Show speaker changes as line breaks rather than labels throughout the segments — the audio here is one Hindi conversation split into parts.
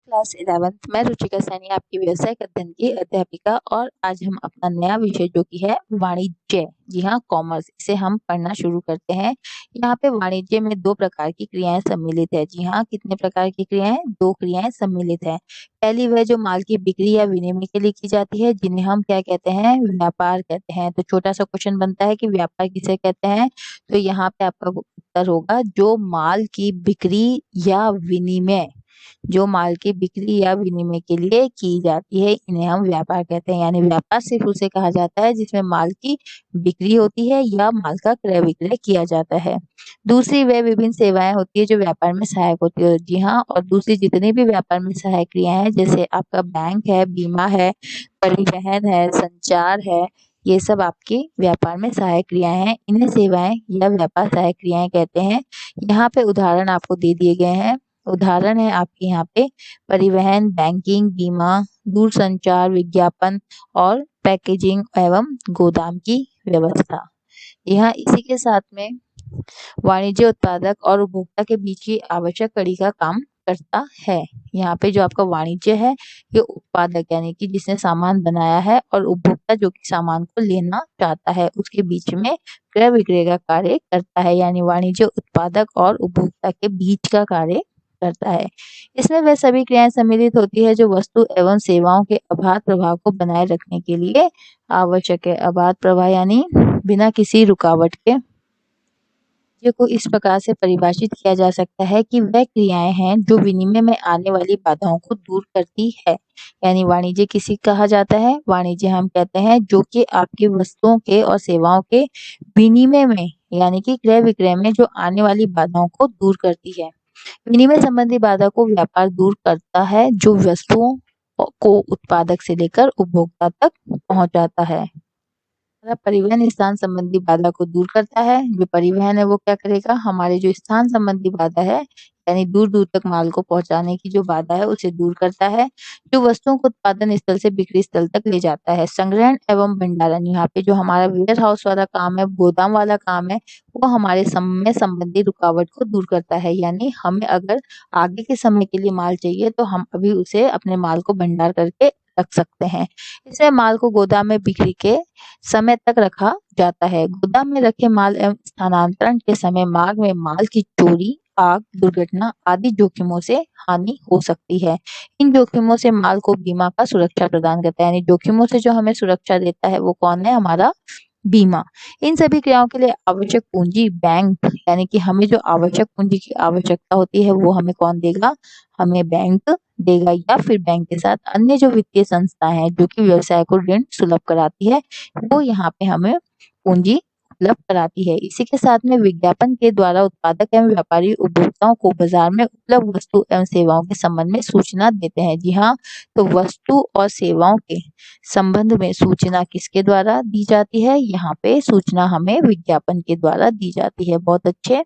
क्लास 11th मैं रुचिका सैनी आपकी व्यवसायिक अध्ययन की अध्यापिका और आज हम अपना नया विषय जो कि है वाणिज्य, जी हाँ कॉमर्स, इसे हम पढ़ना शुरू करते हैं। यहाँ पे वाणिज्य में दो प्रकार की क्रियाएं सम्मिलित है। जी हाँ, कितने प्रकार की क्रियाएं? दो क्रियाएं सम्मिलित है। पहली वह जो माल की बिक्री या विनिमय के लिए की जाती है, जिन्हें हम क्या कहते हैं? व्यापार कहते हैं। तो छोटा सा क्वेश्चन बनता है कि व्यापार किसे कहते हैं? तो यहाँ पे आपका उत्तर होगा जो माल की बिक्री या विनिमय, जो माल की बिक्री या विनिमय के लिए की जाती है, इन्हें हम व्यापार कहते हैं। यानी व्यापार सिर्फ उसे कहा जाता है जिसमें माल की बिक्री होती है या माल का क्रय विक्रय किया जाता है। दूसरी वह विभिन्न सेवाएं होती है जो व्यापार में सहायक होती है। जी हाँ, और दूसरी जितनी भी व्यापार में सहायक क्रियाएं हैं, जैसे आपका बैंक है, बीमा है, परिवहन है, संचार है, ये सब आपकी व्यापार में सहायक क्रियाएं हैं। इन्हें सेवाएं या व्यापार सहायक क्रियाएं कहते हैं। यहाँ पे उदाहरण आपको दे दिए गए हैं। उदाहरण है आपके यहाँ पे परिवहन, बैंकिंग, बीमा, दूरसंचार, विज्ञापन और पैकेजिंग एवं गोदाम की व्यवस्था। यहाँ इसी के साथ में वाणिज्य उत्पादक और उपभोक्ता के बीच की आवश्यक कड़ी का काम करता है। यहाँ पे जो आपका वाणिज्य है, ये उत्पादक यानी कि जिसने सामान बनाया है और उपभोक्ता जो कि सामान को लेना चाहता है, उसके बीच में क्रय विक्रय का कार्य करता है। यानी वाणिज्य उत्पादक और उपभोक्ता के बीच का कार्य करता है। इसमें वह सभी क्रियाएं सम्मिलित होती है जो वस्तु एवं सेवाओं के अबाध प्रवाह को बनाए रखने के लिए आवश्यक है। अबाध प्रवाह यानी बिना किसी रुकावट के। वाणिज्य को इस प्रकार से परिभाषित किया जा सकता है कि वह क्रियाएं हैं जो विनिमय में आने वाली बाधाओं को दूर करती है। यानी वाणिज्य किसी कहा जाता है? वाणिज्य हम कहते हैं जो कि आपकी वस्तुओं के और सेवाओं के विनिमय में यानी कि क्रय विक्रय में जो आने वाली बाधाओं को दूर करती है। विनिमय संबंधी बाधा को व्यापार दूर करता है जो वस्तुओं को उत्पादक से लेकर उपभोक्ता तक पहुंचाता है। हमारा परिवहन स्थान संबंधी बाधा को दूर करता है। जो परिवहन है वो क्या करेगा? हमारे जो स्थान संबंधी बाधा है यानी दूर दूर तक माल को पहुंचाने की जो बाधा है उसे दूर करता है। जो वस्तुओं को उत्पादन स्थल से बिक्री स्थल तक ले जाता है। संग्रहण एवं भंडारण, यहाँ पे जो हमारा वेयर हाउस वाला काम है, गोदाम वाला काम है, वो हमारे समय संबंधी रुकावट को दूर करता है। यानी हमें अगर आगे के समय के लिए माल चाहिए तो हम अभी उसे अपने माल को भंडार करके रख सकते हैं। इसमें माल को गोदाम में बिक्री के समय तक रखा जाता है। गोदाम में रखे माल एवं स्थानांतरण के समय मार्ग में माल की चोरी, आग, दुर्घटना आदि जोखिमों से हानि हो सकती है। इन जोखिमों से माल को बीमा का सुरक्षा प्रदान करता है। यानी जोखिमों से जो हमें सुरक्षा देता है वो कौन है? हमारा बीमा। इन सभी क्रियाओं के लिए आवश्यक पूंजी बैंक, यानी कि हमें जो आवश्यक पूंजी की आवश्यकता होती है वो हमें कौन देगा? हमें बैंक देगा, या फिर बैंक के साथ अन्य जो वित्तीय संस्थाएं हैं जो कि व्यवसाय को ऋण सुलभ कराती है, वो यहाँ पे हमें पूंजी उपलब्ध कराती है। इसी के साथ में विज्ञापन के द्वारा उत्पादक एवं व्यापारी उपभोक्ताओं को बाजार में उपलब्ध वस्तु एवं सेवाओं के संबंध में सूचना देते हैं। जी हाँ, तो वस्तु और सेवाओं के संबंध में सूचना किसके द्वारा दी जाती है? यहाँ पे सूचना हमें विज्ञापन के द्वारा दी जाती है। बहुत अच्छे।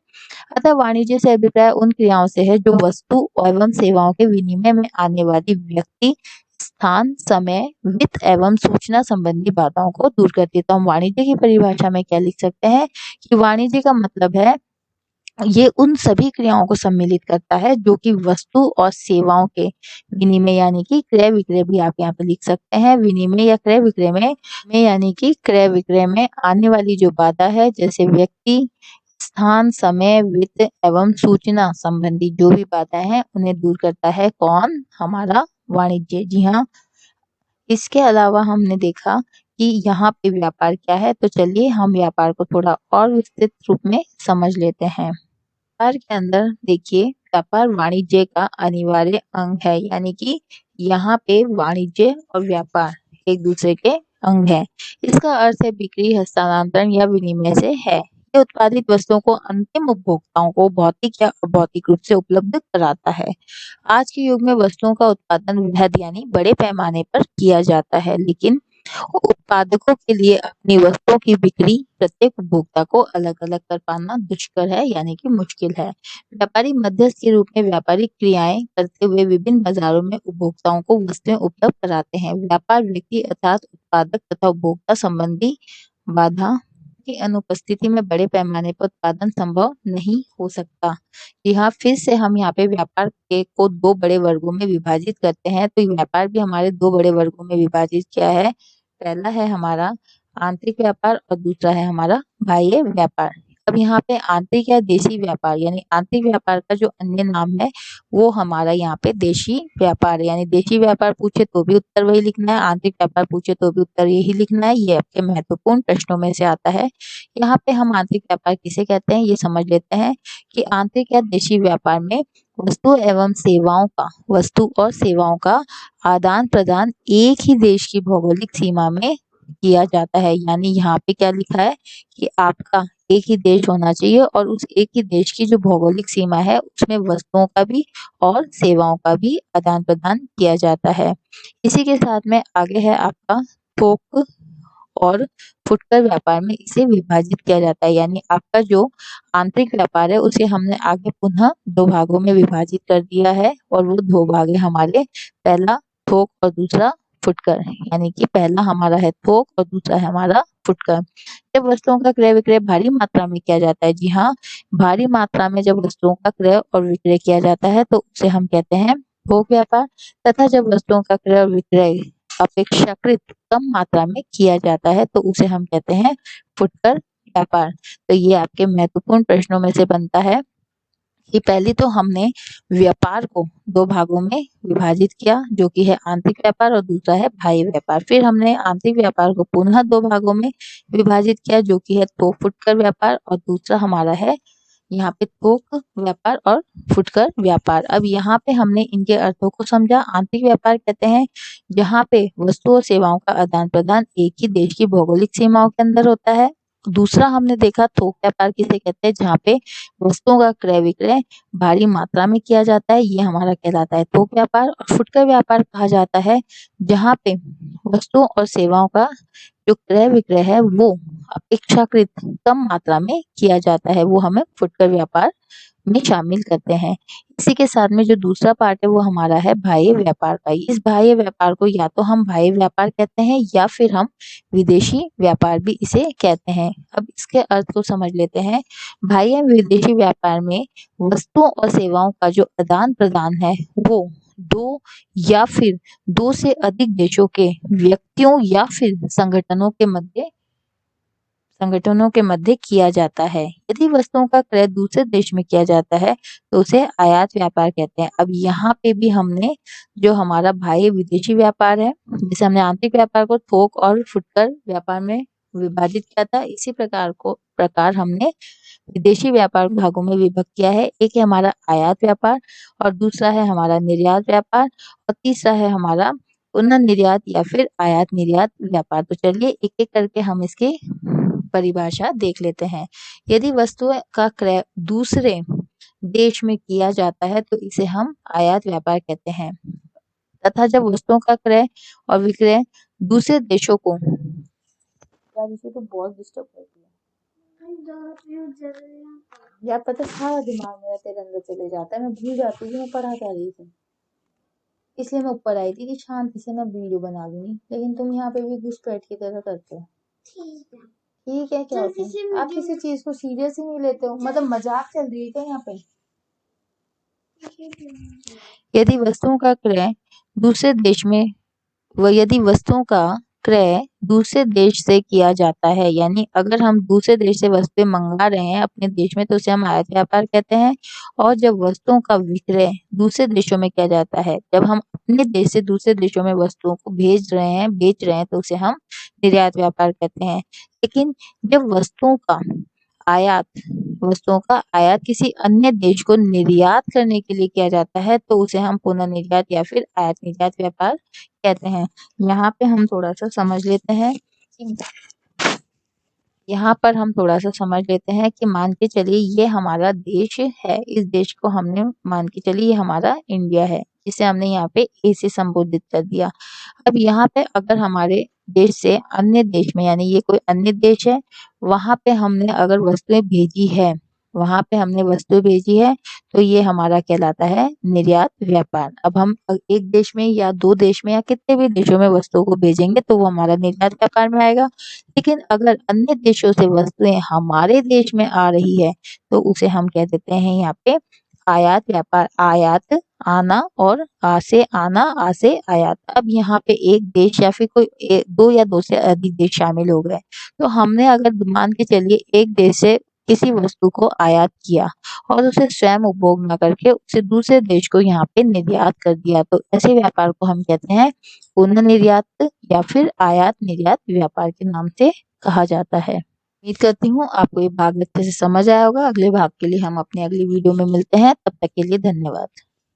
अतः वाणिज्य से अभिप्राय उन क्रियाओं से है जो वस्तु एवं सेवाओं के विनिमय में आने वाली व्यक्ति, स्थान, समय, वित्त एवं सूचना संबंधी बाधाओं को दूर करती है। तो हम वाणिज्य की परिभाषा में क्या लिख सकते हैं कि वाणिज्य का मतलब है ये उन सभी क्रियाओं को सम्मिलित करता है जो कि वस्तु और सेवाओं के विनिमय यानी कि क्रय विक्रय भी आप यहाँ पे लिख सकते हैं। विनिमय या क्रय विक्रय में यानी कि क्रय विक्रय में आने वाली जो बाधा है, जैसे व्यक्ति, स्थान, समय, वित्त एवं सूचना संबंधी जो भी बाधाएं हैं उन्हें दूर करता है। कौन? हमारा वाणिज्य। जी हाँ, इसके अलावा हमने देखा कि यहाँ पे व्यापार क्या है, तो चलिए हम व्यापार को थोड़ा और विस्तृत रूप में समझ लेते हैं। व्यापार के अंदर देखिए, व्यापार वाणिज्य का अनिवार्य अंग है। यानी कि यहाँ पे वाणिज्य और व्यापार एक दूसरे के अंग है। इसका अर्थ है बिक्री, हस्तांतरण या विनिमय से है। ये उत्पादित वस्तुओं को अंतिम उपभोक्ताओं को भौतिक या अभौतिक रूप से उपलब्ध कराता है। आज के युग में वस्तुओं का उत्पादन वृहद यानी बड़े पैमाने पर किया जाता है, लेकिन उत्पादकों के लिए अपनी वस्तुओं की बिक्री प्रत्येक उपभोक्ता को अलग अलग कर पाना दुष्कर है, यानी कि मुश्किल है। व्यापारी मध्यस्थ के रूप में व्यापारिक क्रियाएं करते हुए विभिन्न बाजारों में उपभोक्ताओं को वस्तुएं उपलब्ध कराते हैं। व्यापार व्यक्ति अर्थात उत्पादक तथा उपभोक्ता संबंधी बाधा की अनुपस्थिति में बड़े पैमाने पर उत्पादन संभव नहीं हो सकता। यहाँ फिर से हम यहाँ पे व्यापार के को दो बड़े वर्गों में विभाजित करते हैं। तो व्यापार भी हमारे दो बड़े वर्गों में विभाजित किया है। पहला है हमारा आंतरिक व्यापार और दूसरा है हमारा बाह्य व्यापार। अब यहाँ पे आंतरिक या देशी व्यापार यानी आंतरिक व्यापार का जो अन्य नाम है वो हमारा यहाँ पे देशी व्यापार है। यानी देशी व्यापार पूछे तो भी उत्तर वही लिखना है, आंतरिक व्यापार पूछे तो भी उत्तर यही लिखना है। ये आपके महत्वपूर्ण प्रश्नों में से आता है। यहाँ पे हम आंतरिक व्यापार किसे कहते हैं ये समझ लेते हैं कि आंतरिक या देशी व्यापार में वस्तु और सेवाओं का आदान प्रदान एक ही देश की भौगोलिक सीमा में किया जाता है। यानी यहाँ पे क्या लिखा है कि आपका एक ही देश होना चाहिए और उस एक ही देश की जो भौगोलिक सीमा है उसमें वस्तुओं का भी और सेवाओं का भी आदान प्रदान किया जाता है। इसी के साथ में आगे है आपका थोक और फुटकर व्यापार में इसे विभाजित किया जाता है। यानी आपका जो आंतरिक व्यापार है उसे हमने आगे पुनः दो भागों में विभाजित कर दिया है और वो दो भाग है हमारे, पहला थोक और दूसरा फुटकर। यानी कि पहला हमारा है थोक और दूसरा है हमारा फुटकर। जब वस्तुओं का क्रय विक्रय भारी मात्रा में किया जाता है, जी हाँ, भारी मात्रा में जब वस्तुओं का क्रय और विक्रय किया जाता है तो उसे हम कहते हैं थोक व्यापार। तथा जब वस्तुओं का क्रय और विक्रय अपेक्षाकृत कम मात्रा में किया जाता है तो उसे हम कहते हैं फुटकर व्यापार। तो ये आपके महत्वपूर्ण प्रश्नों में से बनता है कि पहले तो हमने व्यापार को दो भागों में विभाजित किया जो कि है आंतरिक व्यापार और दूसरा है बाह्य व्यापार। फिर हमने आंतरिक व्यापार को पुनः दो भागों में विभाजित किया जो कि है थोक फुटकर व्यापार और दूसरा हमारा है यहाँ पे थोक व्यापार और फुटकर व्यापार। अब यहाँ पे हमने इनके अर्थों को समझा। आंतरिक व्यापार कहते हैं जहाँ पे वस्तु और सेवाओं का आदान प्रदान एक ही देश की भौगोलिक सीमाओं के अंदर होता है। दूसरा हमने देखा थोक व्यापार किसे कहते हैं, जहाँ पे वस्तुओं का क्रय विक्रय भारी मात्रा में किया जाता है, ये हमारा कहलाता है थोक व्यापार। और फुटकर व्यापार कहा जाता है जहाँ पे वस्तुओं और सेवाओं का जो क्रय विक्रय है वो अपेक्षाकृत कम मात्रा में किया जाता है, वो हमें फुटकर व्यापार में शामिल करते हैं। इसी के साथ में जो दूसरा पार्ट है वो हमारा है बाह्य व्यापार का। इस बाह्य व्यापार को या तो हम बाह्य व्यापार कहते हैं या फिर हम विदेशी व्यापार भी इसे कहते हैं। अब इसके अर्थ को समझ लेते हैं। बाह्य विदेशी व्यापार में वस्तुओं और सेवाओं का जो आदान प्रदान है वो दो या फिर दो से अधिक देशों के व्यक्तियों या फिर संगठनों के मध्य किया जाता है। यदि वस्तुओं का क्रय दूसरे देश में किया जाता है तो उसे आयात व्यापार कहते हैं। अब यहाँ पे भी हमने जो हमारा बाह्य विदेशी व्यापार है, जैसे हमने आंतरिक व्यापार को थोक और फुटकर व्यापार में विभाजित किया था, इसी प्रकार हमने विदेशी व्यापार भागों में विभक्त किया है। एक है हमारा आयात व्यापार और दूसरा है हमारा निर्यात व्यापार और तीसरा है हमारा पुनः निर्यात या फिर आयात निर्यात व्यापार। तो चलिए एक एक करके हम इसकी परिभाषा देख लेते हैं। यदि वस्तुओं का क्रय दूसरे देश में किया जाता है तो इसे हम आयात व्यापार कहते हैं। तथा जब वस्तुओं का क्रय और विक्रय दूसरे देशों को तो बहुत डिस्टर्ब करती है यार, पता सारा दिमाग मेरा तेरे अंदर चले जाता है, मैं भूल जाती हूँ मैं पढ़ा क्या रही थी। इसलिए मैं ऊपर आई थी कि शांति से मैं वीडियो बना लूंगी, लेकिन तुम यहाँ पे भी घुसपैठ की तरह करते हो। ठीक है, क्या होता है? आप किसी चीज को सीरियस ही नहीं लेते हो, मतलब मजाक चल रही है क्या यहाँ पे? यदि वस्तुओं का क्रय दूसरे देश में यदि वस्तुओं का क्रय दूसरे देश से किया जाता है, यानी अगर हम दूसरे देश से वस्तुएं मंगा रहे हैं अपने देश में तो उसे हम आयात व्यापार कहते हैं। और जब वस्तुओं का विक्रय दूसरे देशों में किया जाता है, जब हम अपने देश से दूसरे देशों में वस्तुओं को बेच रहे हैं तो उसे हम निर्यात व्यापार कहते हैं। लेकिन जब वस्तुओं का आयात किसी अन्य देश को निर्यात करने के लिए किया जाता है तो उसे हम पुनः निर्यात या फिर आयात निर्यात व्यापार कहते हैं। यहाँ पे हम थोड़ा सा समझ लेते हैं कि मान के चलिए ये हमारा देश है, इस देश को हमने मान के चलिए ये हमारा इंडिया है, जिसे हमने यहाँ पे ए से संबोधित कर दिया। अब यहाँ पे अगर हमारे देश से अन्य देश में, यानी ये कोई अन्य देश है, वहां पे हमने अगर वस्तुएं भेजी है वहाँ पे हमने वस्तु भेजी है, तो ये हमारा कहलाता है निर्यात व्यापार। अब हम एक देश में या 2 देश में या कितने भी देशों में वस्तुओं को भेजेंगे तो वो हमारा निर्यात व्यापार में आएगा। लेकिन अगर अन्य देशों से वस्तुएँ हमारे देश में आ रही है, तो उसे हम कह देते हैं यहाँ पे आयात व्यापार। आयात आना और आ से आयात। अब यहाँ पे एक देश या फिर कोई 2 या 2 से अधिक देश शामिल हो गए। तो हमने अगर मान के चलिए एक देश से किसी वस्तु को आयात किया और उसे स्वयं उपभोग ना करके उसे दूसरे देश को यहाँ पे निर्यात कर दिया, तो ऐसे व्यापार को हम कहते हैं पुनः निर्यात या फिर आयात निर्यात व्यापार के नाम से कहा जाता है। उम्मीद करती हूँ आपको ये भाग अच्छे से समझ आया होगा। अगले भाग के लिए हम अपनी अगली वीडियो में मिलते हैं। तब तक के लिए धन्यवाद।